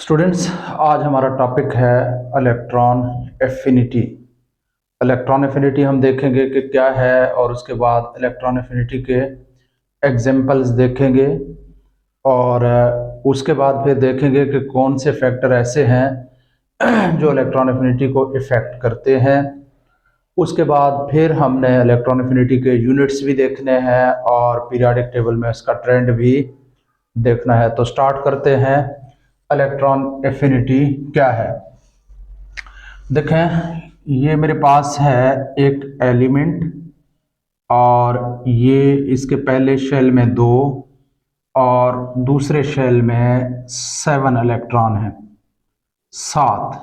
Students, आज हमारा topic है इलेक्ट्रॉन एफिनिटी। इलेक्ट्रॉन एफिनिटी हम देखेंगे कि क्या है और उसके बाद इलेक्ट्रॉन एफिनिटी के एग्जांपल्स देखेंगे और उसके बाद फिर देखेंगे कि कौन से फैक्टर ऐसे हैं जो इलेक्ट्रॉन एफिनिटी को इफ़ेक्ट करते हैं। उसके बाद फिर हमने इलेक्ट्रॉन एफिनिटी के यूनिट्स भी देखने हैं और पीरियोडिक टेबल में इसका ट्रेंड भी देखना है। तो स्टार्ट करते हैं। इलेक्ट्रॉन एफिनिटी क्या है? देखें, ये मेरे पास है एक एलिमेंट और ये इसके पहले शेल में 2 और दूसरे शेल में 7 इलेक्ट्रॉन है, 7।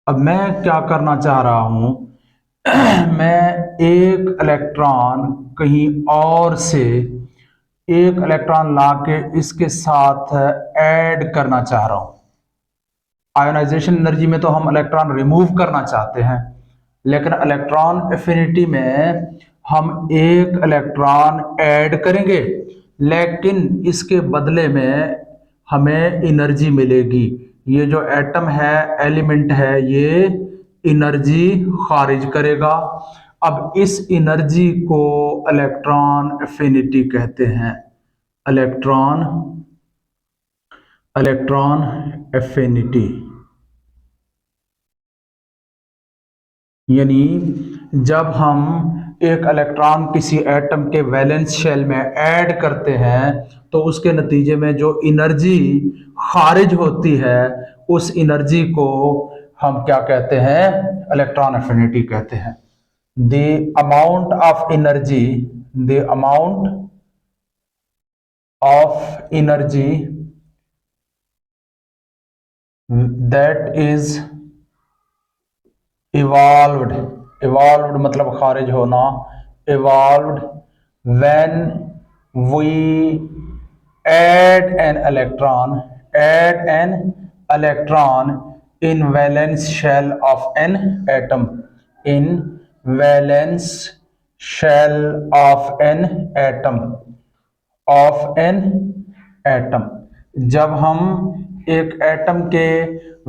अब मैं क्या करना चाह रहा हूं मैं एक इलेक्ट्रॉन कहीं और से एक इलेक्ट्रॉन लाके इसके साथ ऐड करना चाह रहा हूं। आयोनाइजेशन एनर्जी में तो हम इलेक्ट्रॉन रिमूव करना चाहते हैं, लेकिन इलेक्ट्रॉन एफिनिटी में हम एक इलेक्ट्रॉन ऐड करेंगे, लेकिन इसके बदले में हमें एनर्जी मिलेगी। ये जो एटम है, एलिमेंट है, ये एनर्जी खारिज करेगा। अब इस एनर्जी को इलेक्ट्रॉन एफिनिटी कहते हैं। इलेक्ट्रॉन एफिनिटी यानी जब हम एक इलेक्ट्रॉन किसी एटम के वैलेंस शेल में ऐड करते हैं तो उसके नतीजे में जो एनर्जी खारिज होती है, उस एनर्जी को हम क्या कहते हैं? इलेक्ट्रॉन एफिनिटी कहते हैं। The amount of energy that is evolved मतलब खारिज होना, evolved when we add an electron in valence shell of an atom, in valence shell of an atom. जब हम एक एटम के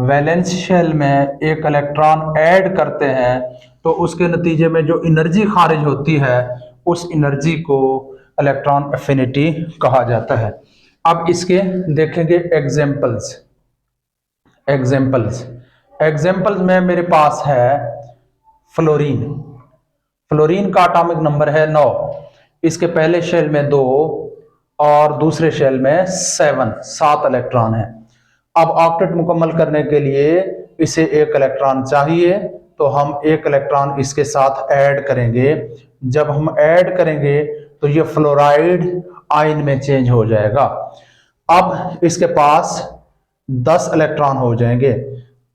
वैलेंस शेल में एक इलेक्ट्रॉन ऐड करते हैं तो उसके नतीजे में जो एनर्जी खारिज होती है, उस एनर्जी को इलेक्ट्रॉन एफिनिटी कहा जाता है। अब इसके देखेंगे एग्जाम्पल्स में मेरे पास है फ्लोरीन का एटॉमिक नंबर है 9। इसके पहले शेल में 2 और दूसरे शेल में 7 इलेक्ट्रॉन है। अब ऑक्टेट मुकम्मल करने के लिए इसे एक इलेक्ट्रॉन चाहिए, तो हम एक इलेक्ट्रॉन इसके साथ ऐड करेंगे। जब हम ऐड करेंगे तो ये फ्लोराइड आयन में चेंज हो जाएगा। अब इसके पास 10 इलेक्ट्रॉन हो जाएंगे।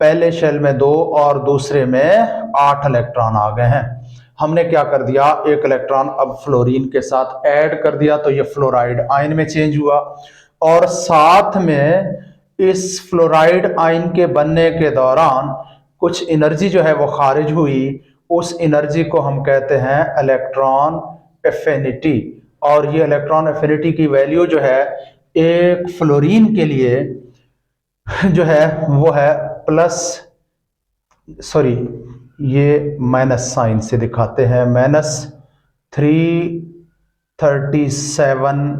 पहले शेल में 2 और दूसरे में 8 इलेक्ट्रॉन आ गए हैं। हमने क्या कर दिया? एक इलेक्ट्रॉन अब फ्लोरीन के साथ ऐड कर दिया, तो ये फ्लोराइड आयन में चेंज हुआ और साथ में इस फ्लोराइड आयन के बनने के दौरान कुछ एनर्जी जो है वो खारिज हुई। उस एनर्जी को हम कहते हैं इलेक्ट्रॉन एफिनिटी। और ये इलेक्ट्रॉन एफिनिटी की वैल्यू जो है एक फ्लोरीन के लिए जो है वो है ये माइनस साइन से दिखाते हैं, -337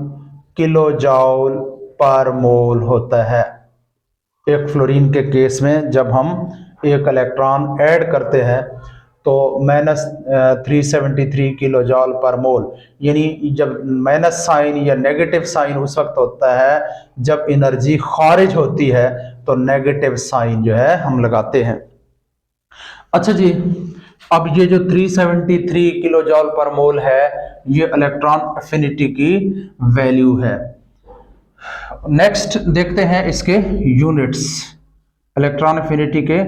किलो जॉल पर मोल होता है। एक फ्लोरीन के केस में जब हम एक इलेक्ट्रॉन ऐड करते हैं तो -373 किलो जॉल पर मोल, यानी जब माइनस साइन या नेगेटिव साइन उस वक्त होता है जब एनर्जी खारिज होती है, तो नेगेटिव साइन जो है हम लगाते हैं। अच्छा जी, अब ये जो 373 किलो जॉल पर मोल है, ये इलेक्ट्रॉन एफिनिटी की वैल्यू है। नेक्स्ट देखते हैं इसके यूनिट्स। इलेक्ट्रॉन एफिनिटी के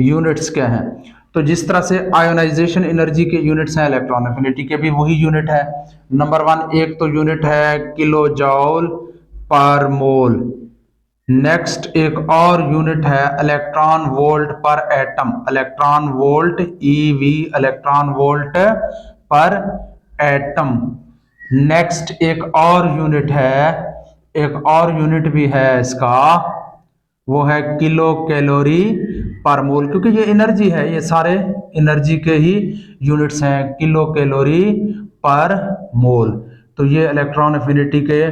यूनिट्स क्या हैं? तो जिस तरह से आयोनाइजेशन एनर्जी के यूनिट्स हैं, इलेक्ट्रॉन एफिनिटी के भी वही यूनिट है। नंबर 1 एक तो यूनिट है किलो जॉल पर मोल। नेक्स्ट एक और यूनिट है इलेक्ट्रॉन वोल्ट पर atom, electron volt EV, electron volt पर एटम। नेक्स्ट एक और यूनिट है एक और यूनिट भी है इसका, वो है किलो कैलोरी पर मोल, क्योंकि ये एनर्जी है, ये सारे एनर्जी के ही यूनिट्स हैं, किलो कैलोरी पर मोल। तो ये इलेक्ट्रॉन एफिनिटी के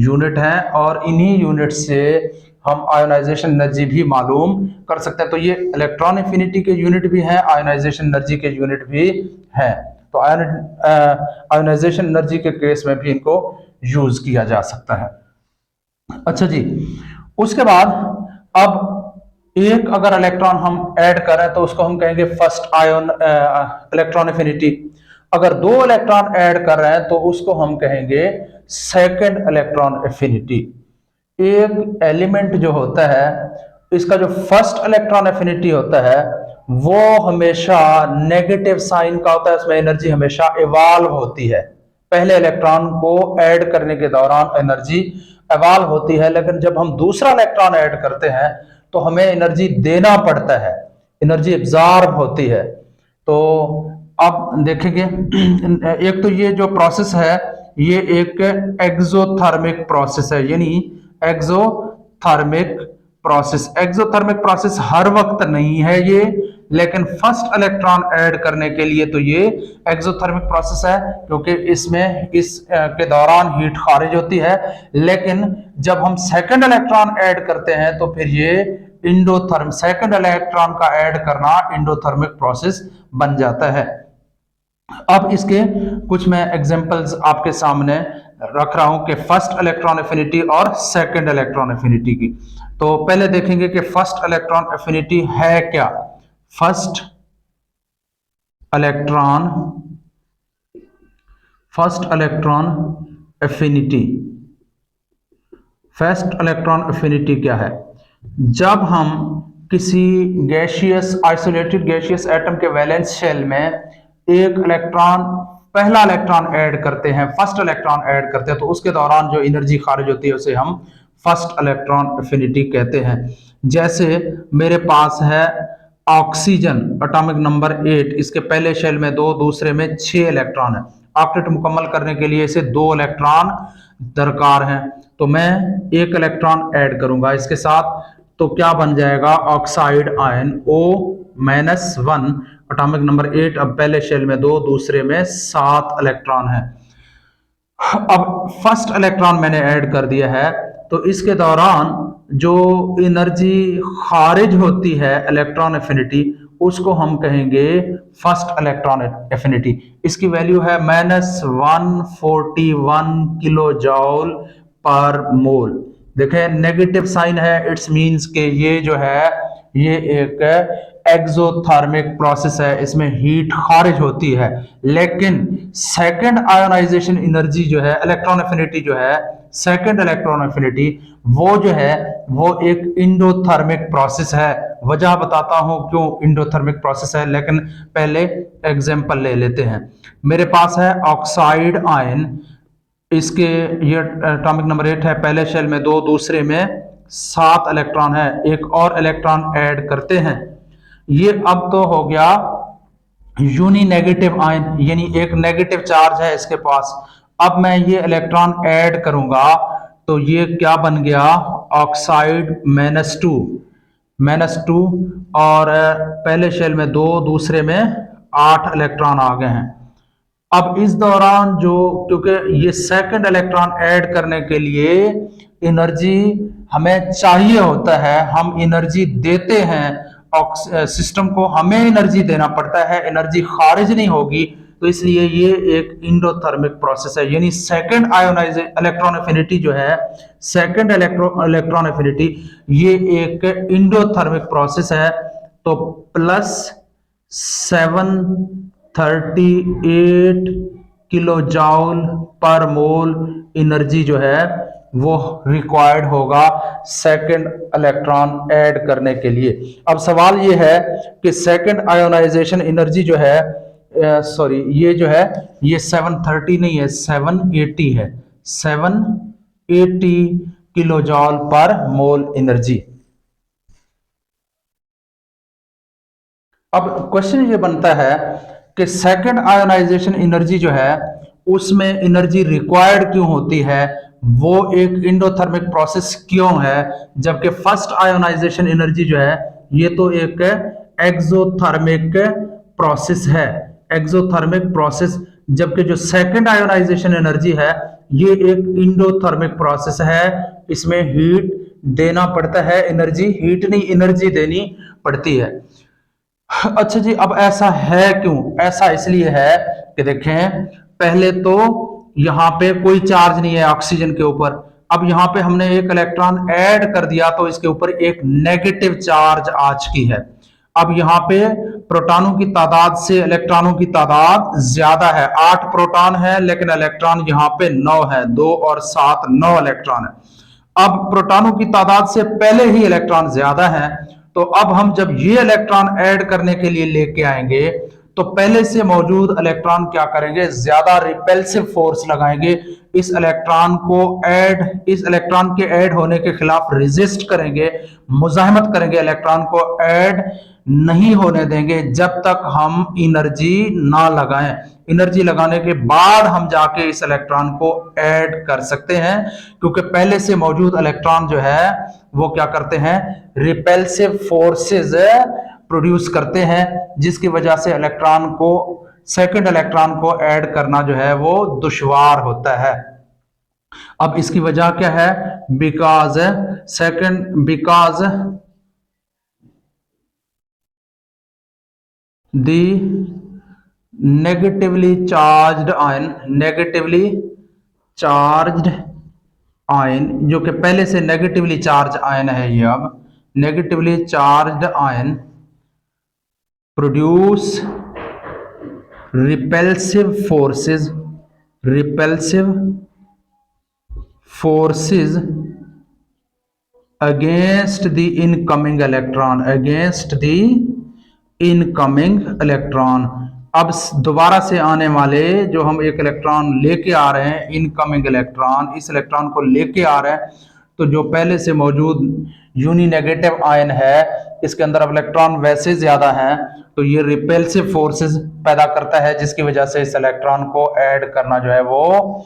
यूनिट हैं और इन्हीं यूनिट से हम आयोनाइजेशन एनर्जी भी मालूम कर सकते हैं। तो ये इलेक्ट्रॉन एफिनिटी के यूनिट भी हैं, आयोनाइजेशन एनर्जी के यूनिट भी हैं। तो आयोनाइजेशन एनर्जी के केस में भी इनको यूज किया जा सकता है। अच्छा जी, उसके बाद अब एक अगर इलेक्ट्रॉन हम ऐड करें तो उसको हम कहेंगे फर्स्ट आयन इलेक्ट्रॉन एफिनिटी। अगर दो इलेक्ट्रॉन ऐड कर रहे हैं तो उसको हम कहेंगे सेकंड इलेक्ट्रॉन एफिनिटी। एक एलिमेंट जो होता है इसका जो फर्स्ट इलेक्ट्रॉन एफिनिटी होता है वो हमेशा नेगेटिव साइन का होता है, उसमें एनर्जी हमेशा इवॉल्व होती है। पहले इलेक्ट्रॉन को ऐड करने के दौरान एनर्जी इवॉल्व होती है, लेकिन जब हम दूसरा इलेक्ट्रॉन ऐड करते हैं तो हमें एनर्जी देना पड़ता है, एनर्जी एब्जॉर्ब होती है। तो अब देखेंगे एक तो ये जो प्रोसेस है ये एक एक्सोथर्मिक प्रोसेस है, यानी एक्सोथर्मिक प्रोसेस। एक्सोथर्मिक प्रोसेस हर वक्त नहीं है ये, लेकिन फर्स्ट इलेक्ट्रॉन ऐड करने के लिए तो ये एक्सोथर्मिक प्रोसेस है, क्योंकि इसमें इस के दौरान हीट खारिज होती है। लेकिन जब हम सेकंड इलेक्ट्रॉन ऐड करते हैं तो फिर ये इंडोथर्म, सेकंड इलेक्ट्रॉन का ऐड करना इंडोथर्मिक प्रोसेस बन जाता है। अब इसके कुछ मैं एग्जांपल्स आपके सामने रख रहा हूं कि फर्स्ट इलेक्ट्रॉन एफिनिटी और सेकंड इलेक्ट्रॉन एफिनिटी की। तो पहले देखेंगे कि फर्स्ट इलेक्ट्रॉन एफिनिटी है क्या। First electron affinity, first electron affinity क्या है? जब हम किसी गैसियस आइसोलेटेड गैसियस एटम के वैलेंस शेल में एक इलेक्ट्रॉन, पहला इलेक्ट्रॉन ऐड करते हैं, फर्स्ट इलेक्ट्रॉन ऐड करते हैं, तो उसके दौरान जो एनर्जी खारिज होती है उसे हम फर्स्ट इलेक्ट्रॉन एफिनिटी कहते हैं। जैसे मेरे पास है ऑक्सीजन एटॉमिक नंबर 8, इसके पहले शेल में 2, दूसरे में 6 इलेक्ट्रॉन है। ऑक्टेट मुकम्मल करने के लिए इसे 2 इलेक्ट्रॉन दरकार हैं, तो मैं एक इलेक्ट्रॉन ऐड करूंगा इसके साथ, तो क्या बन जाएगा? Oxide ion O-1 atomic number 8। अब पहले शेल में 2, दूसरे में 7 इलेक्ट्रॉन है। अब फर्स्ट इलेक्ट्रॉन मैंने ऐड कर दिया है, तो इसके दौरान जो एनर्जी खारिज होती है इलेक्ट्रॉन एफिनिटी, उसको हम कहेंगे फर्स्ट इलेक्ट्रॉन एफिनिटी। इसकी वैल्यू है -141 किलो जॉल पर मोल। देखें नेगेटिव साइन है, इट्स मींस के ये जो है ये एक एक्सोथर्मिक प्रोसेस है, इसमें हीट खारिज होती है। लेकिन सेकंड आयोनाइजेशन एनर्जी जो है, इलेक्ट्रॉन एफिनिटी जो है, सेकंड इलेक्ट्रॉन एफिनिटी वो जो है वो एक इंडोथर्मिक प्रोसेस है। वजह बताता हूं क्यों इंडोथर्मिक प्रोसेस है, लेकिन पहले एग्जांपल ले लेते हैं। मेरे पास है ऑक्साइड आयन, इसके ये एटॉमिक नंबर 8 है, पहले शेल में 2, दूसरे में 7 इलेक्ट्रॉन है। एक और इलेक्ट्रॉन ऐड करते हैं, ये अब तो हो गया यूनी नेगेटिव आयन, यानी एक नेगेटिव चार्ज है इसके पास। अब मैं ये इलेक्ट्रॉन ऐड करूंगा तो ये क्या बन गया? ऑक्साइड -2 और पहले शेल में 2, दूसरे में 8 इलेक्ट्रॉन आ गए हैं। अब इस दौरान जो, क्योंकि ये सेकंड इलेक्ट्रॉन ऐड करने के लिए एनर्जी हमें चाहिए होता है, हम एनर्जी देते हैं सिस्टम को, हमें एनर्जी देना पड़ता है, एनर्जी खारिज नहीं होगी, तो इसलिए ये एक इंडोथर्मिक प्रोसेस है। यानी सेकंड आयोनाइजेशन इलेक्ट्रॉन एफिनिटी जो है, सेकंड इलेक्ट्रॉन एफिनिटी, ये एक इंडोथर्मिक प्रोसेस है। तो +738 किलो जॉल पर मोल एनर्जी जो है वो रिक्वायर्ड होगा सेकंड इलेक्ट्रॉन ऐड करने के लिए। अब सवाल ये है कि सेकंड आयोनाइजेशन एनर्जी जो है, सॉरी ये जो है ये 730 नहीं है, 780 है, 780 किलो जॉल पर मोल एनर्जी। अब क्वेश्चन ये बनता है कि सेकंड आयोनाइजेशन एनर्जी जो है उसमें एनर्जी रिक्वायर्ड क्यों होती है? वो एक इंडोथर्मिक प्रोसेस क्यों है, जबकि फर्स्ट आयोनाइजेशन एनर्जी जो है ये तो एक एक्सोथर्मिक प्रोसेस है, एक्सोथर्मिक प्रोसेस, जबकि जो सेकंड आयोनाइजेशन एनर्जी है ये एक इंडोथर्मिक प्रोसेस है, इसमें हीट देना पड़ता है, एनर्जी हीट नहीं एनर्जी देनी पड़ती है। अच्छा जी, अब ऐसा है क्यों? ऐसा इसलिए है कि देखें, पहले तो यहां पे कोई चार्ज नहीं है ऑक्सीजन के ऊपर, अब यहां पे हमने एक इलेक्ट्रॉन ऐड कर दिया तो इसके ऊपर एक नेगेटिव चार्ज आ चुकी है। अब यहाँ पे प्रोटॉनों की तादाद से इलेक्ट्रॉनों की तादाद ज्यादा है, 8 प्रोटॉन है लेकिन इलेक्ट्रॉन यहाँ पे 9 है, 2 और 7 9 इलेक्ट्रॉन है। अब प्रोटॉनों की तादाद से पहले ही इलेक्ट्रॉन ज्यादा है, तो अब हम जब ये इलेक्ट्रॉन ऐड करने के लिए लेके आएंगे तो पहले से मौजूद इलेक्ट्रॉन क्या करेंगे, ज्यादा रिपेल्सिव फोर्स लगाएंगे, इस इलेक्ट्रॉन के ऐड होने के खिलाफ रेजिस्ट करेंगे, मुजाहिमत करेंगे, इलेक्ट्रॉन को ऐड नहीं होने देंगे जब तक हम एनर्जी ना लगाएं। एनर्जी लगाने के बाद हम जाके इस इलेक्ट्रॉन को ऐड कर सकते हैं, क्योंकि पहले से मौजूद इलेक्ट्रॉन जो है वो क्या करते हैं, रिपेल्सिव फोर्सेस प्रोड्यूस करते हैं, जिसकी वजह से इलेक्ट्रॉन को सेकंड इलेक्ट्रॉन को ऐड करना जो है वो दुश्वार होता है। अब इसकी वजह क्या है, because the negatively charged ion, जो कि पहले से नेगेटिवली चार्ज आयन है, ये अब negatively charged ion produce रिपेल्सिव forces against the incoming electron. अब दोबारा से आने वाले जो हम एक इलेक्ट्रॉन लेके आ रहे हैं, इनकमिंग इलेक्ट्रॉन, इस इलेक्ट्रॉन को लेके आ रहे हैं, तो जो पहले से मौजूद यूनी नेगेटिव आयन है इसके अंदर अब इलेक्ट्रॉन वैसे ज्यादा हैं, तो ये रिपेल्सिव फोर्सेस पैदा करता है, जिसकी वजह से इस इलेक्ट्रॉन को ऐड करना जो है वो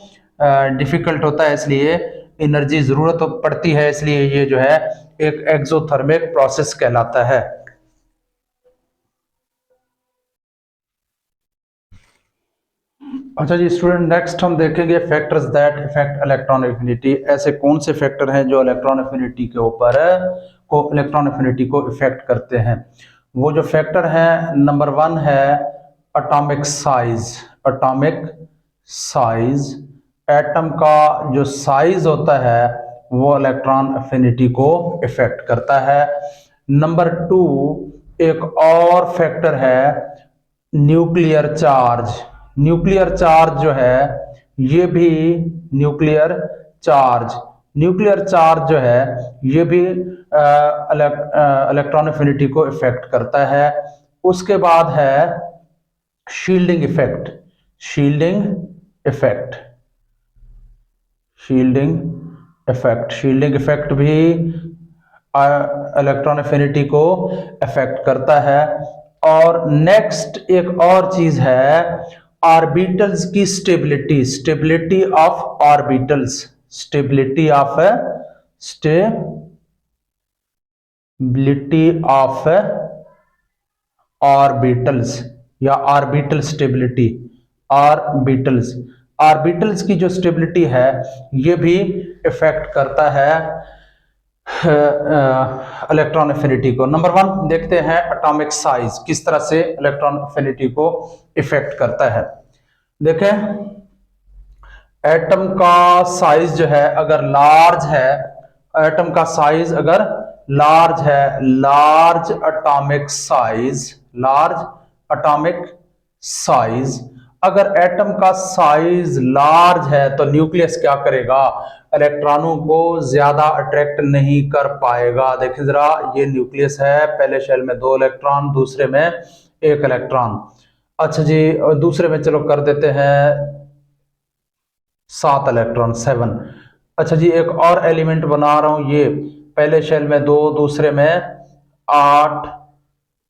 डिफिकल्ट होता है, इसलिए एनर्जी जरूरत तो पड़ती है, इसलिए ये जो है एक एक्सोथर्मिक प्रोसेस कहलाता है। अच्छा जी स्टूडेंट, नेक्स्ट हम देखेंगे factors that effect electron affinity. ऐसे कौन से फैक्टर हैं जो इलेक्ट्रॉन एफिनिटी के ऊपर इलेक्ट्रॉन एफिनिटी को इफेक्ट करते हैं। वो जो फैक्टर है, नंबर 1 है एटॉमिक साइज। एटम का जो साइज होता है वो इलेक्ट्रॉन एफिनिटी को इफेक्ट करता है। नंबर 2 एक और फैक्टर है न्यूक्लियर चार्ज जो है, ये भी न्यूक्लियर चार्ज जो है ये भी इलेक्ट्रॉन एफिनिटी को इफेक्ट करता है। उसके बाद है शील्डिंग इफेक्ट भी इलेक्ट्रॉन एफिनिटी को इफेक्ट करता है। और नेक्स्ट एक और चीज है ऑर्बिटल्स की स्टेबिलिटी ऑफ ऑर्बिटल्स या ऑर्बिटल स्टेबिलिटी। ऑर्बिटल्स की जो स्टेबिलिटी है ये भी इफेक्ट करता है इलेक्ट्रॉन एफिनिटी को। नंबर 1 देखते हैं एटॉमिक साइज किस तरह से इलेक्ट्रॉन एफिनिटी को इफेक्ट करता है। देखें, एटम का साइज जो है अगर लार्ज है, एटम का साइज अगर लार्ज है, लार्ज एटॉमिक साइज, अगर एटम का साइज लार्ज है तो न्यूक्लियस क्या करेगा, इलेक्ट्रॉनों को ज्यादा अट्रैक्ट नहीं कर पाएगा। देखिए जरा, ये न्यूक्लियस है, पहले शेल में 2 इलेक्ट्रॉन, दूसरे में 1 इलेक्ट्रॉन। अच्छा जी, दूसरे में चलो कर देते हैं 7 इलेक्ट्रॉन, 7। अच्छा जी, एक और एलिमेंट बना रहा हूं, ये पहले शेल में 2, दूसरे में 8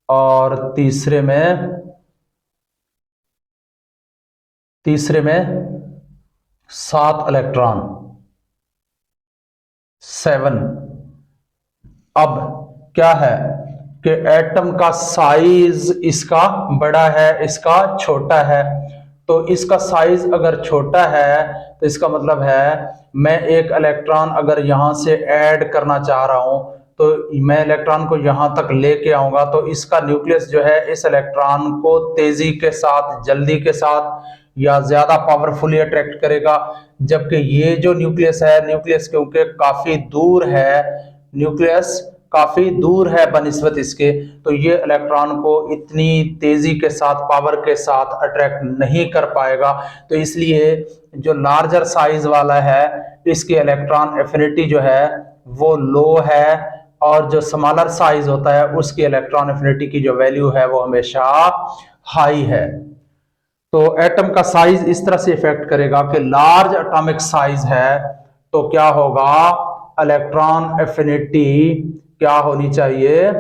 और तीसरे में 7 इलेक्ट्रॉन। 7। अब क्या है कि एटम का साइज इसका बड़ा है, इसका छोटा है। तो इसका साइज अगर छोटा है तो इसका मतलब है मैं एक इलेक्ट्रॉन अगर यहां से ऐड करना चाह रहा हूं तो मैं इलेक्ट्रॉन को यहां तक लेके आऊंगा तो इसका न्यूक्लियस जो है इस इलेक्ट्रॉन को तेजी के साथ, जल्दी के साथ या ज्यादा पावरफुली अट्रैक्ट करेगा। जबकि ये जो न्यूक्लियस है, न्यूक्लियस क्योंकि काफी दूर है, न्यूक्लियस काफी दूर है बनिस्बत इसके, तो ये इलेक्ट्रॉन को इतनी तेजी के साथ, पावर के साथ अट्रैक्ट नहीं कर पाएगा। तो इसलिए जो लार्जर साइज वाला है इसकी इलेक्ट्रॉन एफिनिटी जो है वो लो है, और जो स्मॉलर साइज होता है उसकी इलेक्ट्रॉन एफिनिटी की जो वैल्यू है वो हमेशा हाई है। तो एटम का साइज इस तरह से इफेक्ट करेगा कि लार्ज एटॉमिक साइज है तो क्या होगा, इलेक्ट्रॉन एफिनिटी क्या होनी चाहिए,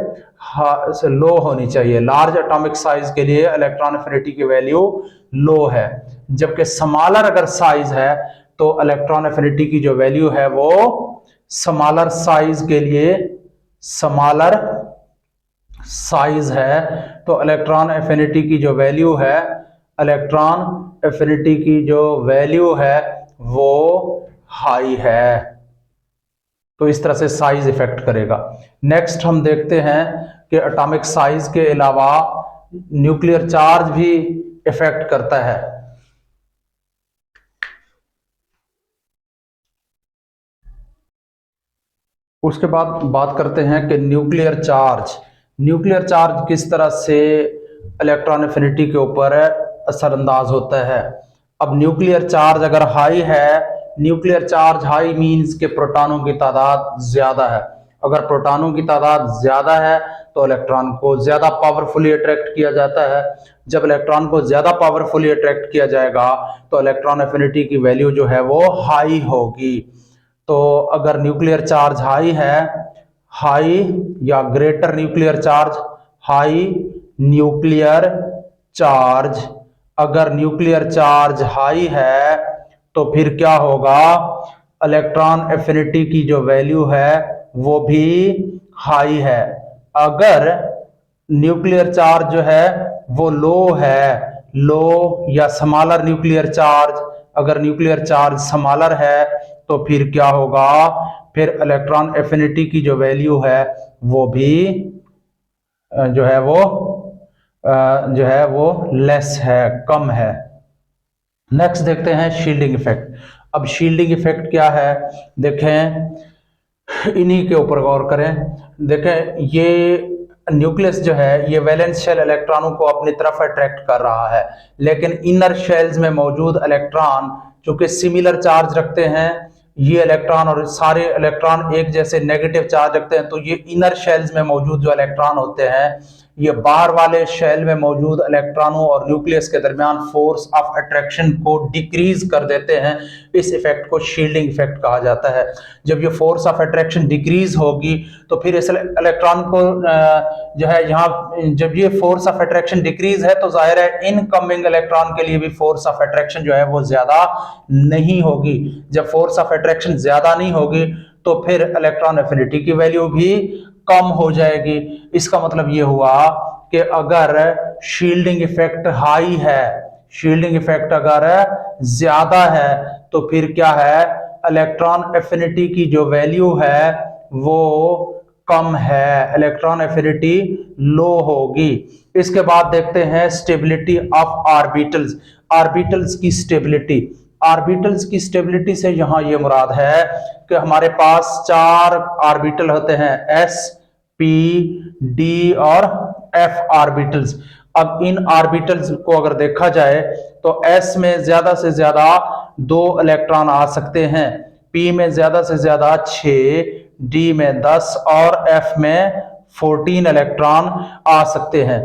लो होनी चाहिए। लार्ज एटॉमिक साइज के लिए इलेक्ट्रॉन एफिनिटी की वैल्यू लो है, जबकि स्मॉलर अगर साइज है तो इलेक्ट्रॉन एफिनिटी की जो वैल्यू है वो स्मॉलर साइज के लिए, स्मॉलर साइज है तो इलेक्ट्रॉन एफिनिटी की जो वैल्यू है, इलेक्ट्रॉन एफिनिटी की जो वैल्यू है वो हाई है। तो इस तरह से साइज इफेक्ट करेगा। नेक्स्ट हम देखते हैं कि एटॉमिक साइज के अलावा न्यूक्लियर चार्ज भी इफेक्ट करता है। उसके बाद बात करते हैं कि न्यूक्लियर चार्ज किस तरह से इलेक्ट्रॉन एफिनिटी के ऊपर असरअंदाज होता है। अब न्यूक्लियर चार्ज अगर हाई है, न्यूक्लियर चार्ज हाई मींस के प्रोटॉनों की तादाद ज्यादा है। अगर प्रोटॉनों की तादाद ज्यादा है तो इलेक्ट्रॉन को ज्यादा पावरफुली अट्रैक्ट किया जाता है। जब इलेक्ट्रॉन को ज्यादा पावरफुली अट्रैक्ट किया जाएगा तो इलेक्ट्रॉन एफिनिटी की वैल्यू जो है वो हाई होगी। तो अगर न्यूक्लियर चार्ज हाई है, हाई या greater nuclear charge, high nuclear charge, अगर न्यूक्लियर चार्ज हाई है तो फिर क्या होगा, इलेक्ट्रॉन एफिनिटी की जो वैल्यू है वो भी हाई है। अगर न्यूक्लियर चार्ज जो है वो लो है, लो या स्मॉलर न्यूक्लियर चार्ज, अगर न्यूक्लियर चार्ज स्मॉलर है तो फिर क्या होगा, फिर इलेक्ट्रॉन एफिनिटी की जो वैल्यू है वो भी जो है वो लेस है, कम है। नेक्स्ट देखते हैं शील्डिंग इफेक्ट। अब शील्डिंग इफेक्ट क्या है, देखें इन्हीं के ऊपर गौर करें। देखें ये न्यूक्लियस जो है ये वैलेंस शेल इलेक्ट्रॉनों को अपनी तरफ अट्रैक्ट कर रहा है, लेकिन इनर शेल्स में मौजूद इलेक्ट्रॉन चूंकि सिमिलर चार्ज रखते हैं, ये इलेक्ट्रॉन और सारे इलेक्ट्रॉन एक जैसे नेगेटिव चार्ज रखते हैं, तो ये इनर शेल्स में मौजूद जो इलेक्ट्रॉन होते हैं ये बाहर वाले शेल में मौजूद इलेक्ट्रॉनों और न्यूक्लियस के दरमियान फोर्स ऑफ अट्रैक्शन को डिक्रीज कर देते हैं। इस इफेक्ट को शील्डिंग इफेक्ट कहा जाता है। जब ये फोर्स ऑफ अट्रैक्शन डिक्रीज होगी तो फिर इस इलेक्ट्रॉन को जो है यहाँ, जब ये फोर्स ऑफ अट्रैक्शन डिक्रीज है तो जाहिर है इनकमिंग इलेक्ट्रॉन के लिए भी फोर्स ऑफ अट्रैक्शन जो है वो ज्यादा नहीं होगी। जब फोर्स ऑफ अट्रैक्शन ज्यादा नहीं होगी तो फिर इलेक्ट्रॉन एफिनिटी की वैल्यू भी कम हो जाएगी। इसका मतलब ये हुआ कि अगर शील्डिंग इफेक्ट हाई है, शील्डिंग इफेक्ट अगर ज्यादा है तो फिर क्या है, इलेक्ट्रॉन एफिनिटी की जो वैल्यू है वो कम है, इलेक्ट्रॉन एफिनिटी लो होगी। इसके बाद देखते हैं स्टेबिलिटी ऑफ ऑर्बिटल्स। ऑर्बिटल्स की स्टेबिलिटी, ऑर्बिटल्स की स्टेबिलिटी से यहां ये मुराद है कि हमारे पास 4 ऑर्बिटल होते हैं, s, p, d और f ऑर्बिटल्स। अब इन ऑर्बिटल्स को अगर देखा जाए तो s में ज्यादा से ज्यादा 2 इलेक्ट्रॉन आ सकते हैं, p में ज्यादा से ज्यादा 6, d में 10 और f में 14 इलेक्ट्रॉन आ सकते हैं।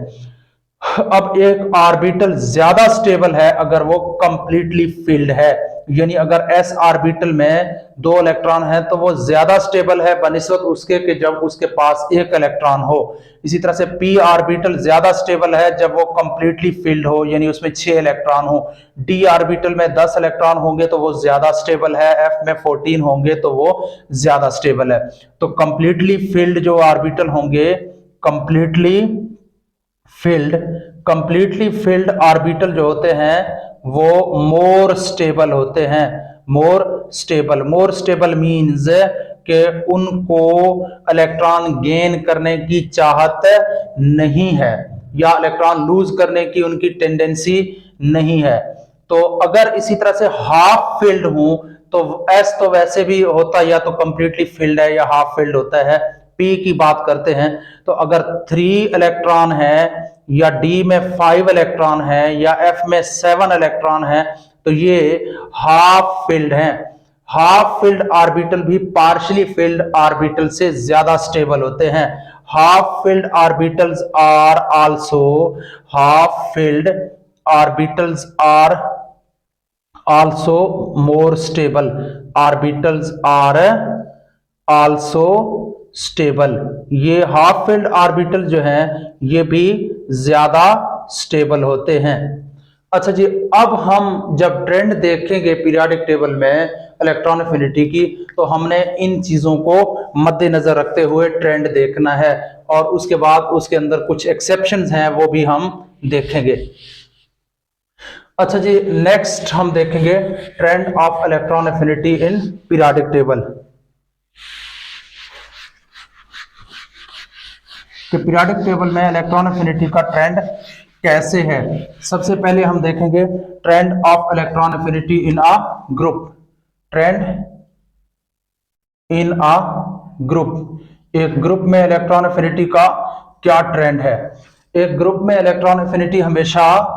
अब एक ऑर्बिटल ज्यादा स्टेबल है अगर वो कंप्लीटली फिल्ड है, यानी अगर s ऑर्बिटल में 2 इलेक्ट्रॉन है तो वो ज्यादा स्टेबल है बनिस्बत उसके कि जब उसके पास 1 इलेक्ट्रॉन हो। इसी तरह से p ऑर्बिटल ज्यादा स्टेबल है जब वो कंप्लीटली फिल्ड हो, यानी उसमें 6 इलेक्ट्रॉन हो। d ऑर्बिटल में 10 इलेक्ट्रॉन होंगे तो वो ज्यादा स्टेबल है, f में 14 होंगे तो वो ज्यादा स्टेबल है। तो कंप्लीटली फिल्ड जो ऑर्बिटल होंगे, कंप्लीटली फिल्ड ऑर्बिटल जो होते हैं वो मोर स्टेबल होते हैं। मोर स्टेबल मींस कि उनको इलेक्ट्रॉन गेन करने की चाहत नहीं है या इलेक्ट्रॉन लूज करने की उनकी टेंडेंसी नहीं है। तो अगर इसी तरह से हाफ फिल्ड हूं तो एस तो वैसे भी होता या तो कंप्लीटली फिल्ड है या हाफ फिल्ड होता है। पी की बात करते हैं तो अगर 3 इलेक्ट्रॉन है या डी में 5 इलेक्ट्रॉन है या एफ में 7 इलेक्ट्रॉन है तो ये हाफ फिल्ड हैं। हाफ फिल्ड ऑर्बिटल भी पार्शियली फिल्ड ऑर्बिटल से ज्यादा स्टेबल होते हैं। Half filled orbitals are also half filled orbitals are also more stable, orbitals are also stable। ये हाफ फील्ड ऑर्बिटल जो हैं ये भी ज्यादा स्टेबल होते हैं। अच्छा जी, अब हम जब ट्रेंड देखेंगे पीरियोडिक टेबल में इलेक्ट्रॉन एफिनिटी की तो हमने इन चीजों को मद्देनजर रखते हुए ट्रेंड देखना है और उसके बाद उसके अंदर कुछ एक्सेप्शंस हैं वो भी हम देखेंगे। अच्छा जी, नेक्स्ट हम देखेंगे trend of electron affinity in periodic table कि पीरियोडिक टेबल में इलेक्ट्रॉन एफिनिटी का ट्रेंड कैसे है। सबसे पहले हम देखेंगे trend of electron affinity in a group. Trend in a group, एक ग्रुप में इलेक्ट्रॉन एफिनिटी का क्या ट्रेंड है। एक ग्रुप में इलेक्ट्रॉन एफिनिटी हमेशा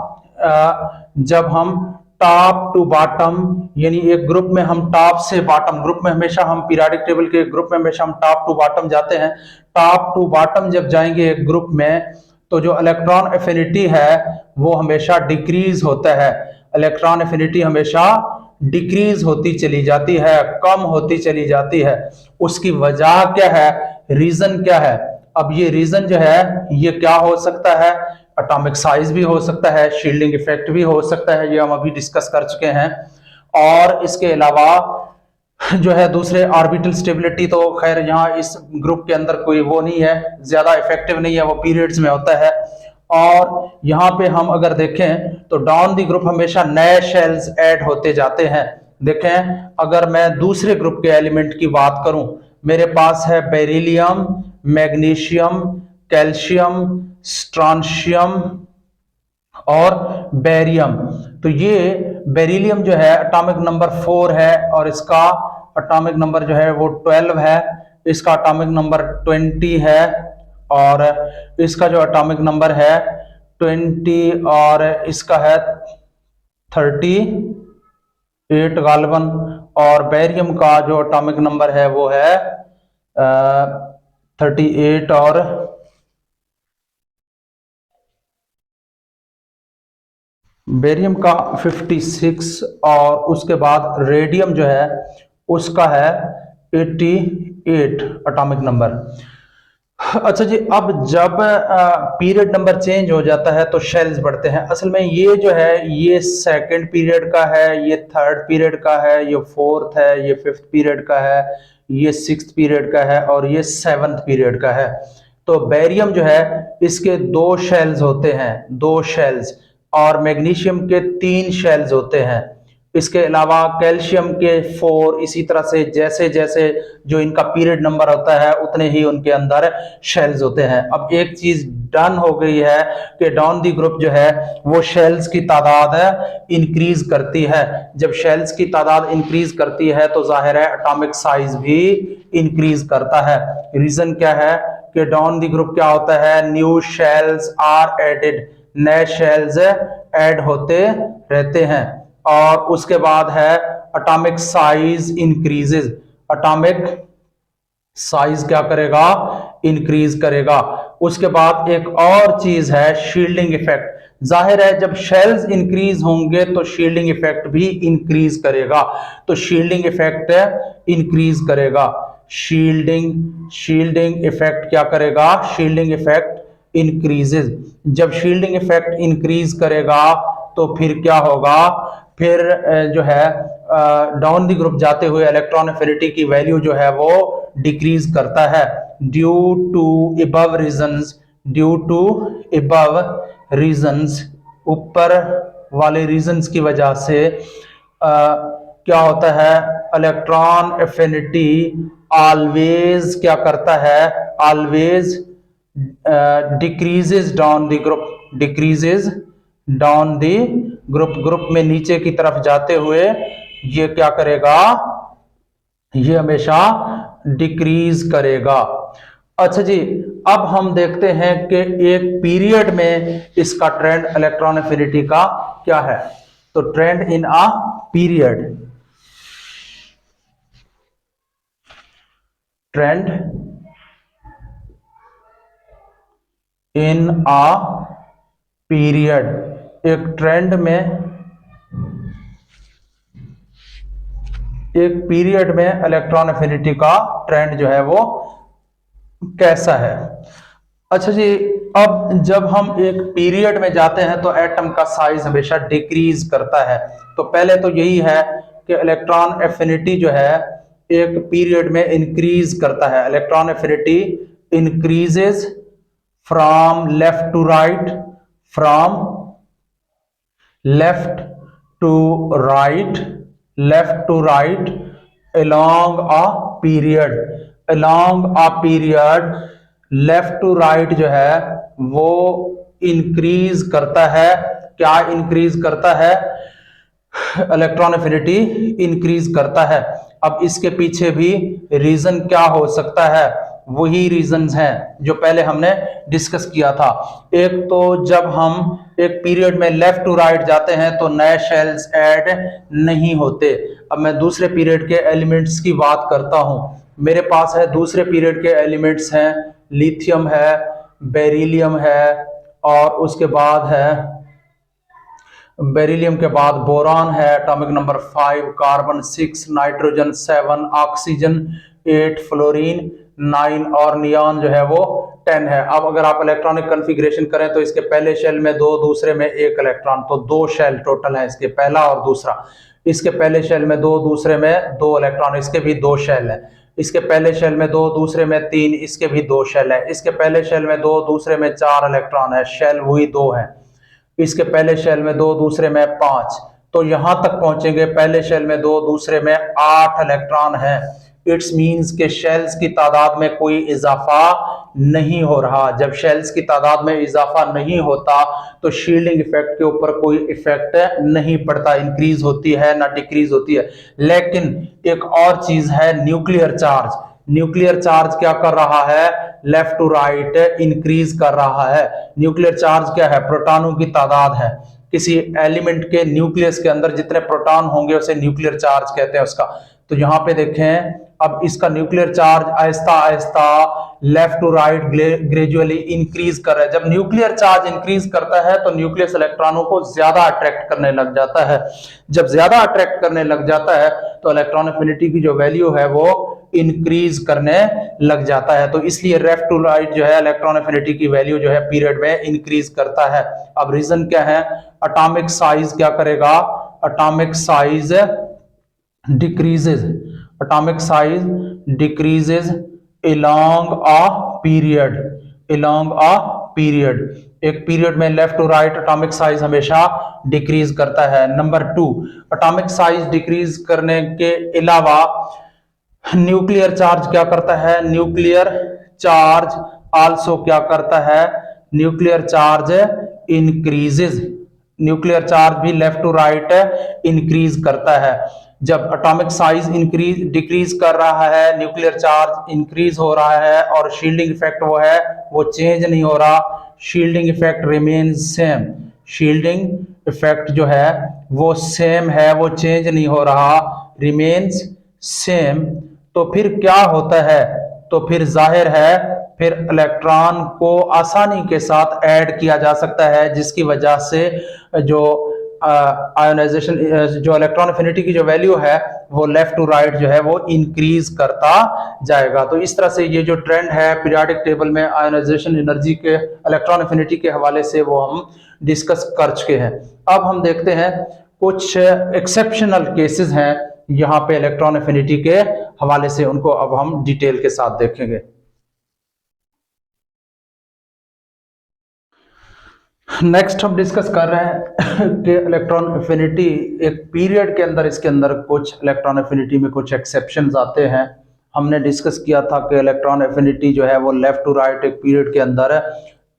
जब हम टॉप टू बॉटम, यानी एक ग्रुप में हम टॉप से बॉटम, ग्रुप में हमेशा हम पीरियोडिक टेबल के ग्रुप में हमेशा हम टॉप टू बॉटम जाते हैं। टॉप टू बॉटम जब जाएंगे एक ग्रुप में तो जो इलेक्ट्रॉन एफिनिटी है वो हमेशा डिक्रीज होता है। इलेक्ट्रॉन एफिनिटी हमेशा डिक्रीज होती चली जाती है, कम होती चली जाती है। उसकी वजह क्या है, रीजन क्या है। अब ये रीजन जो है ये क्या हो सकता है, एटॉमिक साइज भी हो सकता है, शील्डिंग इफेक्ट भी हो सकता है, ये हम अभी डिस्कस कर चुके हैं। और इसके अलावा जो है दूसरे ऑर्बिटल स्टेबिलिटी तो खैर यहाँ इस ग्रुप के अंदर कोई वो नहीं है, ज्यादा इफेक्टिव नहीं है, वो पीरियड्स में होता है। और यहाँ पे हम अगर देखें तो डाउन दी ग्रुप हमेशा नए शेल्स ऐड होते जाते हैं। देखें अगर मैं दूसरे ग्रुप के एलिमेंट की बात करूं, मेरे पास है बेरिलियम, मैग्नीशियम, कैल्शियम, स्ट्रॉन्शियम और बेरियम। तो ये बेरिलियम जो है एटॉमिक नंबर 4 है और इसका एटॉमिक नंबर जो है वो 12 है, इसका एटॉमिक नंबर 20 है और इसका जो एटॉमिक नंबर है 20 और इसका है 38 गालबन। और बेरियम का जो एटॉमिक नंबर है वो है 38 और बेरियम का 56 और उसके बाद रेडियम जो है उसका है 88 एटॉमिक नंबर। अच्छा जी, अब जब पीरियड नंबर चेंज हो जाता है तो शेल्स बढ़ते हैं। असल में ये जो है ये सेकंड पीरियड का है, ये थर्ड पीरियड का है, ये फोर्थ है, ये फिफ्थ पीरियड का है, ये सिक्स्थ पीरियड का है और ये सेवंथ पीरियड का है। तो बेरियम जो है इसके 2 शेल्स होते हैं, 2 शेल्स, और मैग्नीशियम के 3 शेल्स होते हैं। इसके अलावा कैल्शियम के 4, इसी तरह से जैसे जैसे जो इनका पीरियड नंबर होता है उतने ही उनके अंदर शेल्स होते हैं। अब एक चीज डन हो गई है कि डाउन दी ग्रुप जो है वो शेल्स की तादाद इंक्रीज करती है। जब शेल्स की तादाद इंक्रीज करती है तो जाहिर है एटॉमिक साइज भी इंक्रीज करता है। रीजन क्या है कि डाउन दी ग्रुप क्या होता है, न्यू शेल्स आर एडेड, नए शेल्स ऐड होते रहते हैं। और उसके बाद है atomic size increases, atomic size क्या करेगा, इंक्रीज करेगा। उसके बाद एक और चीज है शील्डिंग इफेक्ट। जाहिर है जब शेल्स इंक्रीज होंगे तो शील्डिंग इफेक्ट भी इंक्रीज करेगा, तो शील्डिंग इफेक्ट इंक्रीज करेगा। शील्डिंग इफेक्ट क्या करेगा? Shielding effect increases. जब शील्डिंग इफेक्ट इंक्रीज करेगा तो फिर क्या होगा? फिर जो है डाउन द ग्रुप जाते हुए इलेक्ट्रॉन एफिनिटी की वैल्यू जो है वो डिक्रीज करता है due to above reasons. Due to above reasons, ऊपर वाले रीजंस की वजह से क्या होता है? इलेक्ट्रॉन एफिनिटी ऑलवेज क्या करता है? Always decreases down the group, decreases down the group. Group में नीचे की तरफ जाते हुए ये क्या करेगा? ये हमेशा डिक्रीज करेगा। अच्छा जी, अब हम देखते हैं कि एक पीरियड में इसका ट्रेंड इलेक्ट्रॉन एफिनिटी का क्या है। तो trend in a period, trend in a period, एक ट्रेंड में, एक पीरियड में इलेक्ट्रॉन एफिनिटी का ट्रेंड जो है वो कैसा है। अच्छा जी, अब जब हम एक पीरियड में जाते हैं तो एटम का साइज हमेशा डिक्रीज करता है। तो पहले तो यही है कि इलेक्ट्रॉन एफिनिटी जो है एक पीरियड में इंक्रीज करता है। Electron affinity increases from left to right, from left to right, left to right along a period, along a period left to right जो है वो इंक्रीज करता है। क्या इंक्रीज करता है? इलेक्ट्रॉन एफिनिटी इंक्रीज करता है। अब इसके पीछे भी रीजन क्या हो सकता है? वही रीजंस हैं जो पहले हमने डिस्कस किया था। एक तो जब हम एक पीरियड में लेफ्ट टू राइट जाते हैं तो नए शेल्स ऐड नहीं होते। अब मैं दूसरे पीरियड के एलिमेंट्स की बात करता हूं। मेरे पास है दूसरे पीरियड के एलिमेंट्स हैं, लिथियम है, बेरिलियम है, और उसके बाद है बेरिलियम के बाद बोरान है, atomic number 5, carbon 6, nitrogen 7, oxygen 8, fluorine 9 और नियॉन जो है वो 10 है। अब अगर आप इलेक्ट्रॉनिक कॉन्फ़िगरेशन करें तो इसके पहले शेल में 2, दूसरे में 1 इलेक्ट्रॉन, तो 2 शेल टोटल है इसके, पहला और दूसरा। इसके पहले शेल में 2, दूसरे में 2 इलेक्ट्रॉन, इसके भी 2 शेल है। इसके पहले शेल में 2, दूसरे में 3, इसके भी 2 शेल है। इसके पहले शेल में 2, दूसरे में 4 इलेक्ट्रॉन है, शेल वही 2 है। इसके पहले शेल में 2, दूसरे में 5, तो यहां तक पहुंचेंगे। पहले शेल में 2, दूसरे में 8 इलेक्ट्रॉन है। इट्स मींस के शेल्स की तादाद में कोई इजाफा नहीं हो रहा। जब शेल्स की तादाद में इजाफा नहीं होता तो शील्डिंग इफेक्ट के ऊपर कोई इफेक्ट नहीं पड़ता, इंक्रीज होती है ना डिक्रीज होती है। लेकिन एक और चीज है, न्यूक्लियर चार्ज। न्यूक्लियर चार्ज क्या कर रहा है? लेफ्ट टू राइट इंक्रीज कर रहा है। न्यूक्लियर चार्ज क्या है? प्रोटॉनों की तादाद है। किसी एलिमेंट के न्यूक्लियस के अंदर जितने प्रोटॉन होंगे उसे न्यूक्लियर चार्ज कहते हैं उसका। तो यहां पे देखें, अब इसका न्यूक्लियर चार्ज आहिस्ता आहिस्ता left to right gradually increase कर रहा है। जब न्यूक्लियर चार्ज इंक्रीज करता है तो न्यूक्लियस इलेक्ट्रॉनों को ज्यादा अट्रैक्ट करने लग जाता है। जब ज्यादा अट्रैक्ट करने लग जाता है तो इलेक्ट्रॉन एफिनिटी की जो वैल्यू है वो इंक्रीज करने लग जाता है। तो इसलिए लेफ्ट टू राइट जो है इलेक्ट्रॉन एफिनिटी की वैल्यू जो है पीरियड में इंक्रीज करता है। अब रीजन क्या है? एटॉमिक साइज क्या करेगा? Atomic size decreases, atomic size decreases along a period, along a period। एक पीरियड में left to right atomic size हमेशा डिक्रीज करता है। नंबर 2, एटॉमिक साइज डिक्रीज करने के अलावा न्यूक्लियर चार्ज क्या करता है? न्यूक्लियर चार्ज आल्सो क्या करता है? Nuclear charge increases. Nuclear charge भी लेफ्ट टू राइट इंक्रीज करता है। जब एटॉमिक साइज इंक्रीज डिक्रीज कर रहा है, न्यूक्लियर चार्ज इंक्रीज हो रहा है और शील्डिंग इफेक्ट वो है वो चेंज नहीं हो रहा, shielding effect remains same. Shielding effect जो है वो सेम है, वो चेंज नहीं हो रहा, रिमेन्स सेम। तो फिर क्या होता है? तो फिर जाहिर है फिर इलेक्ट्रॉन को आसानी के साथ ऐड किया जा सकता है, जिसकी वजह से जो आयोनाइजेशन जो इलेक्ट्रॉन एफिनिटी की जो वैल्यू है वो लेफ्ट टू राइट जो है वो इंक्रीज करता जाएगा। तो इस तरह से ये जो ट्रेंड है पीरियोडिक टेबल में आयोनाइजेशन एनर्जी के इलेक्ट्रॉन एफिनिटी के हवाले से वो हम डिस्कस कर चुके हैं। अब हम देखते हैं कुछ एक्सेप्शनल केसेस हैं यहाँ पे इलेक्ट्रॉन एफिनिटी के हवाले से, उनको अब हम डिटेल के साथ देखेंगे। नेक्स्ट हम डिस्कस कर रहे हैं कि इलेक्ट्रॉन एफिनिटी एक पीरियड के अंदर, इसके अंदर कुछ इलेक्ट्रॉन एफिनिटी में कुछ एक्सेप्शंस आते हैं। हमने डिस्कस किया था कि इलेक्ट्रॉन एफिनिटी जो है वो लेफ्ट टू राइट एक पीरियड के अंदर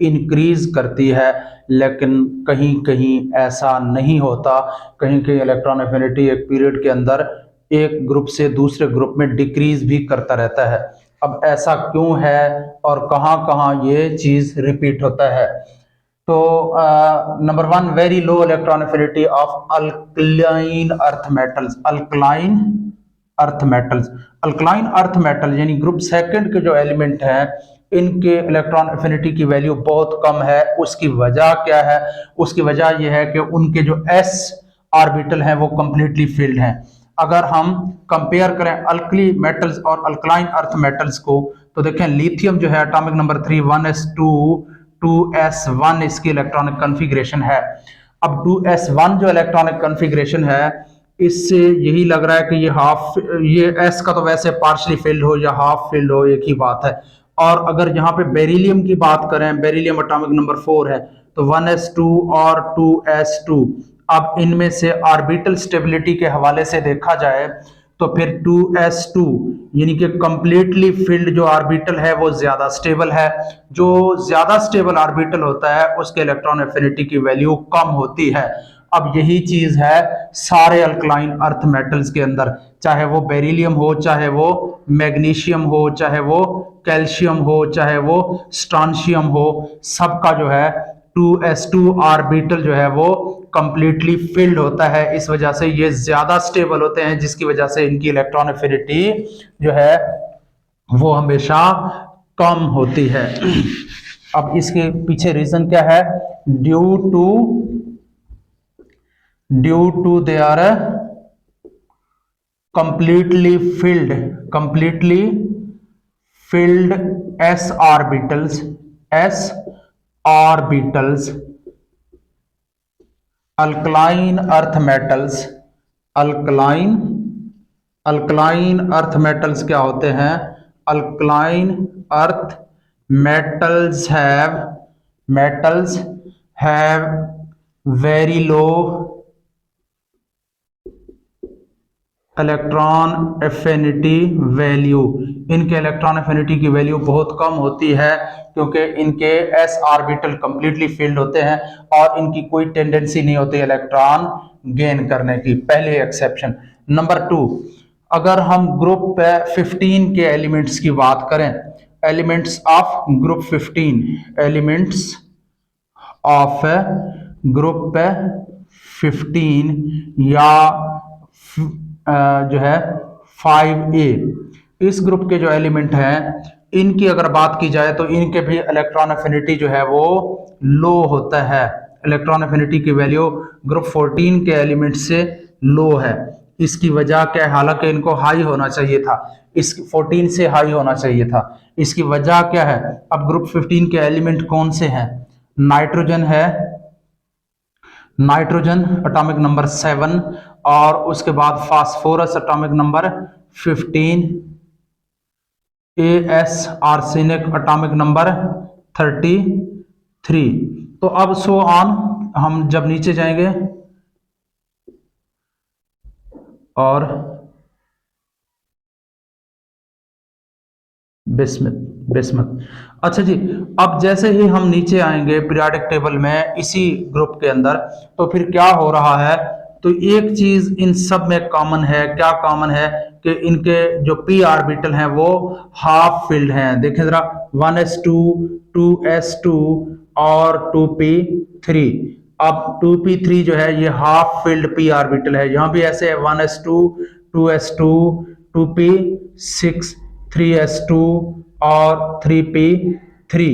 इंक्रीज करती है, लेकिन कहीं कहीं ऐसा नहीं होता। कहीं कहीं इलेक्ट्रॉन एफिनिटी एक पीरियड के अंदर एक ग्रुप से दूसरे ग्रुप में डिक्रीज भी करता रहता है। अब ऐसा क्यों है और कहाँ कहाँ ये चीज रिपीट होता है? तो number one, very low electron affinity of alkaline earth metals. Alkaline earth metals, alkaline earth metal यानी ग्रुप सेकंड के जो एलिमेंट हैं इनके इलेक्ट्रॉन एफिनिटी की वैल्यू बहुत कम है। उसकी वजह क्या है? उसकी वजह यह है कि उनके जो s ऑर्बिटल हैं वो कंप्लीटली फिल्ड हैं। अगर हम कंपेयर करें अल्कली मेटल्स और अल्कलाइन अर्थ मेटल्स को, तो देखें लिथियम जो है एटॉमिक नंबर 3 1s2 2s1 इसकी इलेक्ट्रॉनिक कॉन्फ़िगरेशन है। अब 2s1 जो इलेक्ट्रॉनिक कॉन्फ़िगरेशन है इससे यही लग रहा है कि ये s का तो वैसे पार्शली फिल्ड हो या हाफ फिल्ड हो एक ही बात है। और अगर यहाँ पे बेरिलियम की बात करें, बेरिलियम एटॉमिक नंबर 4 है, तो 1s2 और 2s2, अब इनमें से ऑर्बिटल स्टेबिलिटी के हवाले से देखा जाए तो फिर 2s2 यानी कि कंप्लीटली फिल्ड जो ऑर्बिटल है वो ज्यादा स्टेबल है। जो ज्यादा स्टेबल ऑर्बिटल होता है उसके इलेक्ट्रॉन एफिनिटी की वैल्यू कम होती है। अब यही चीज है सारे अल्कलाइन अर्थ मेटल्स के अंदर, चाहे वो बेरिलियम हो, चाहे वो मैग्नीशियम हो, चाहे वो कैल्शियम हो, चाहे वो स्ट्रॉन्शियम हो, सबका जो है 2s2 ऑर्बिटल जो है वो कंप्लीटली फिल्ड होता है। इस वजह से ये ज्यादा स्टेबल होते हैं, जिसकी वजह से इनकी इलेक्ट्रॉन एफिनिटी जो है वो हमेशा कम होती है। अब इसके पीछे रीजन क्या है? Due to they are completely filled s orbitals alkaline earth metals क्या होते हैं? alkaline earth metals have very low electron affinity value. इनके इलेक्ट्रॉन एफिनिटी की वैल्यू बहुत कम होती है क्योंकि इनके s ऑर्बिटल कंप्लीटली फिल्ड होते हैं और इनकी कोई टेंडेंसी नहीं होती इलेक्ट्रॉन गेन करने की। पहले एक्सेप्शन। नंबर 2, अगर हम ग्रुप 15 के एलिमेंट्स की बात करें, elements of group 15, elements of group 15 या जो है 5A, इस ग्रुप के जो एलिमेंट हैं इनकी अगर बात की जाए तो इनके भी इलेक्ट्रॉन एफिनिटी जो है वो लो होता है। इलेक्ट्रॉन एफिनिटी की वैल्यू ग्रुप 14 के एलिमेंट से लो है। इसकी वजह क्या है? हालांकि इनको हाई होना चाहिए था, इस 14 से हाई होना चाहिए था। इसकी वजह क्या है? अब ग्रुप 15 के एलिमेंट कौन से हैं? नाइट्रोजन है, नाइट्रोजन एटॉमिक नंबर 7, और उसके बाद phosphorus atomic number 15, AS arsenic atomic number 33। तो अब सो ऑन, हम जब नीचे जाएंगे और बिस्मत। अच्छा जी, अब जैसे ही हम नीचे आएंगे पीरियोडिक टेबल में इसी ग्रुप के अंदर, तो फिर क्या हो रहा है? तो एक चीज इन सब में कॉमन है। क्या कॉमन है? कि इनके जो p ऑर्बिटल हैं वो हाफ फिल्ड हैं। देखें जरा, 1s2 2s2 और 2p3। अब 2p3 जो है ये हाफ फिल्ड p ऑर्बिटल है। यहां भी ऐसे है 1s2 2s2 2p6 3s2 और 3p3,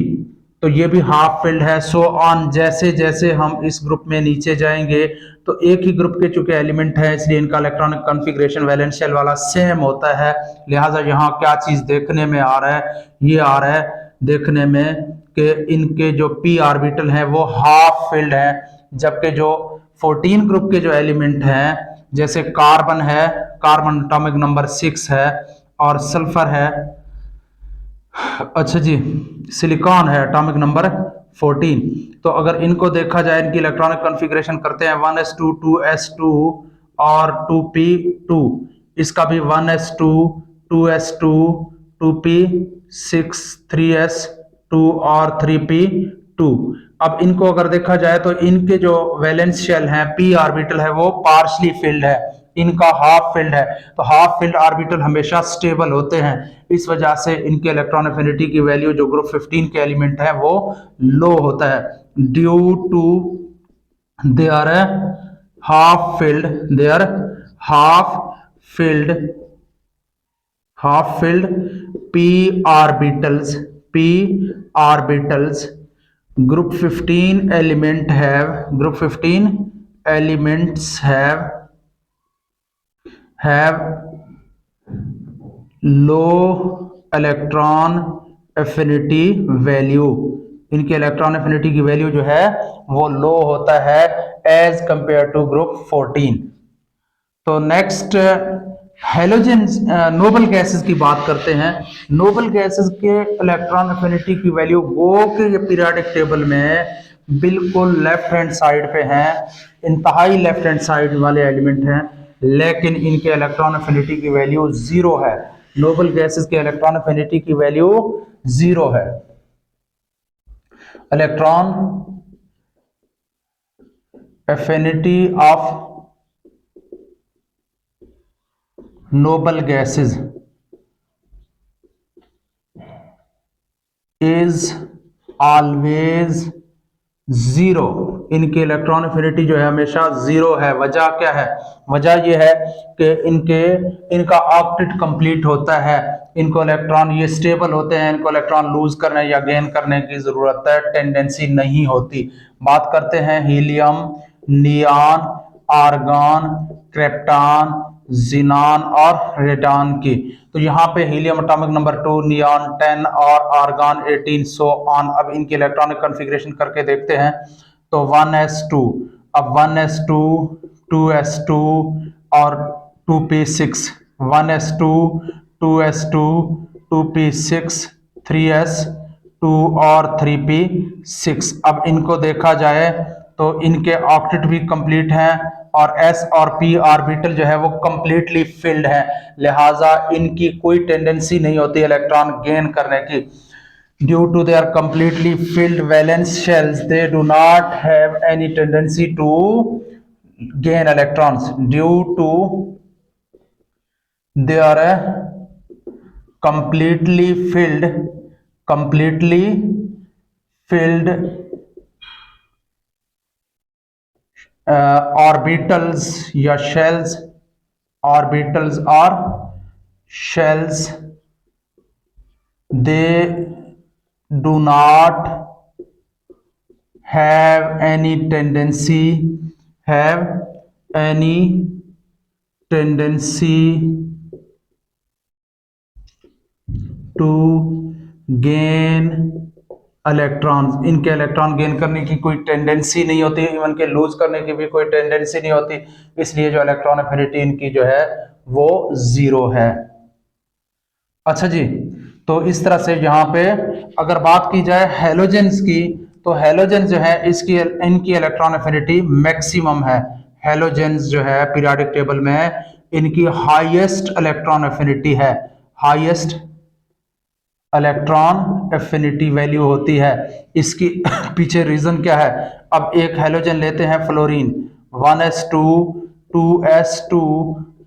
तो ये भी हाफ फिल्ड है। सो ऑन, जैसे जैसे हम इस ग्रुप में नीचे जाएंगे तो एक ही ग्रुप के चूंकि एलिमेंट है इसलिए इनका इलेक्ट्रॉनिक कॉन्फ़िगरेशन वैलेंस शेल वाला सेम होता है। लिहाजा यहाँ क्या चीज देखने में आ रहा है, ये आ रहा है देखने में कि इनके जो p ऑर्बिटल हैं वो हाफ फिल्ड है, जबकि जो 14 ग्रुप के जो एलिमेंट हैं जैसे कार्बन है, कार्बन एटॉमिक नंबर 6 है, और सल्फर है, अच्छा जी, सिलिकॉन है एटॉमिक नंबर 14। तो अगर इनको देखा जाए, इनकी इलेक्ट्रॉनिक कॉन्फ़िगरेशन करते हैं 1s2 2s2 और 2p2, इसका भी 1s2 2s2 2p6 3s2 और 3p2। अब इनको अगर देखा जाए तो इनके जो वैलेंस शेल हैं p ऑर्बिटल है वो पार्शली फिल्ड है, इनका हाफ फिल्ड है। तो हाफ फिल्ड ऑर्बिटल हमेशा स्टेबल होते हैं, इस वजह से इनके इलेक्ट्रॉन एफिनिटी की वैल्यू जो ग्रुप 15 के एलिमेंट है वो लो होता है, due to they are half filled, they are half filled p orbitals, p orbitals group 15 element have, group 15 elements have low electron affinity value, इनके इलेक्ट्रॉन एफिनिटी की value जो है वो लो होता है एज कंपेयर टू ग्रुप 14। तो next halogen noble gases की बात करते हैं। नोबल गैसेस के इलेक्ट्रॉन एफिनिटी की वैल्यू गो के पीरियोडिक टेबल में बिल्कुल लेफ्ट हैंड साइड पे हैं, इंतहाई लेफ्ट हैंड साइड वाले एलिमेंट हैं, लेकिन इनके इलेक्ट्रॉन एफिनिटी की वैल्यू जीरो है। नोबल गैसेस के इलेक्ट्रॉन एफिनिटी की वैल्यू जीरो है। Electron affinity of noble gases is always zero, इनके इलेक्ट्रॉन एफिनिटी जो है हमेशा जीरो है। वजह क्या है? वजह यह है कि इनका ऑक्टेट कंप्लीट होता है, इनको इलेक्ट्रॉन ये स्टेबल होते हैं, इनको इलेक्ट्रॉन लूज करने या गेन करने की जरूरत है टेंडेंसी नहीं होती। बात करते हैं हीलियम, नियॉन, आर्गन, क्रिप्टॉन, जिनान और रेडान की। तो यहाँ पे हीलियम एटॉमिक नंबर 2, नियॉन 10 और आर्गन 18 सो ऑन। अब इनकी इलेक्ट्रॉनिक कॉन्फ़िगरेशन करके देखते हैं। तो 1s2, अब 1s2 2s2 और 2p6, 1s2 2s2 2p6 3s2 और 3p6। अब इनको देखा जाए तो इनके ऑक्टेट भी कंप्लीट हैं और s और p ऑर्बिटल जो है वो कंप्लीटली फिल्ड है, लिहाजा इनकी कोई टेंडेंसी नहीं होती इलेक्ट्रॉन गेन करने की। Due to their completely filled valence shells they do not have any tendency to gain electrons, due to they are completely filled orbitals या shells, orbitals or shells, they do not have any tendency to gain electrons, इनके electron gain करने की कोई tendency नहीं होती, even के loose करने की भी कोई टेंडेंसी नहीं होती, इसलिए जो इलेक्ट्रॉन एफिनिटी इनकी जो है वो जीरो है। अच्छा जी, तो इस तरह से यहाँ पे अगर बात की जाए हेलोजेंस की, तो हेलोजेन जो है इनकी इलेक्ट्रॉन एफिनिटी मैक्सिमम है। हेलोजेंस जो है पीरियोडिक टेबल में इनकी हाईएस्ट इलेक्ट्रॉन एफिनिटी है, हाईएस्ट इलेक्ट्रॉन एफिनिटी वैल्यू होती है। इसकी पीछे रीजन क्या है? अब एक हेलोजन लेते हैं फ्लोरीन, 1s2 2s2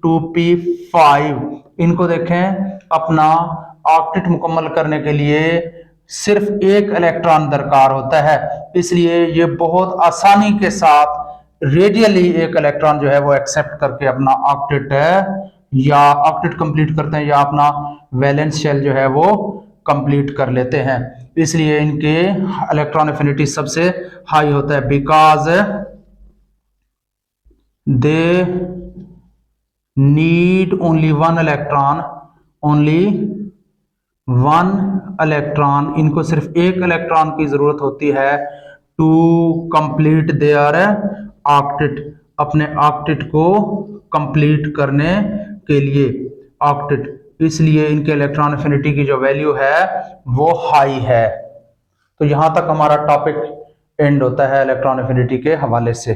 2p5, इनको देखें अपना ऑक्टेट मुकम्मल करने के लिए सिर्फ एक इलेक्ट्रॉन दरकार होता है, इसलिए ये बहुत आसानी के साथ रेडियली एक इलेक्ट्रॉन जो है वो एक्सेप्ट करके अपना ऑक्टेट या ऑक्टेट कंप्लीट करते हैं या अपना वैलेंस शेल जो है वो कंप्लीट कर लेते हैं। इसलिए इनके इलेक्ट्रॉन एफिनिटी सबसे हाई होता है, because they need only one electron, only one electron, इनको सिर्फ एक इलेक्ट्रॉन की जरूरत होती है टू कंप्लीट देयर ऑक्टेट, अपने ऑक्टेट को कंप्लीट करने के लिए ऑक्टेट। इसलिए इनके इलेक्ट्रॉन एफिनिटी की जो वैल्यू है वो हाई है। तो यहां तक हमारा टॉपिक एंड होता है इलेक्ट्रॉन एफिनिटी के हवाले से।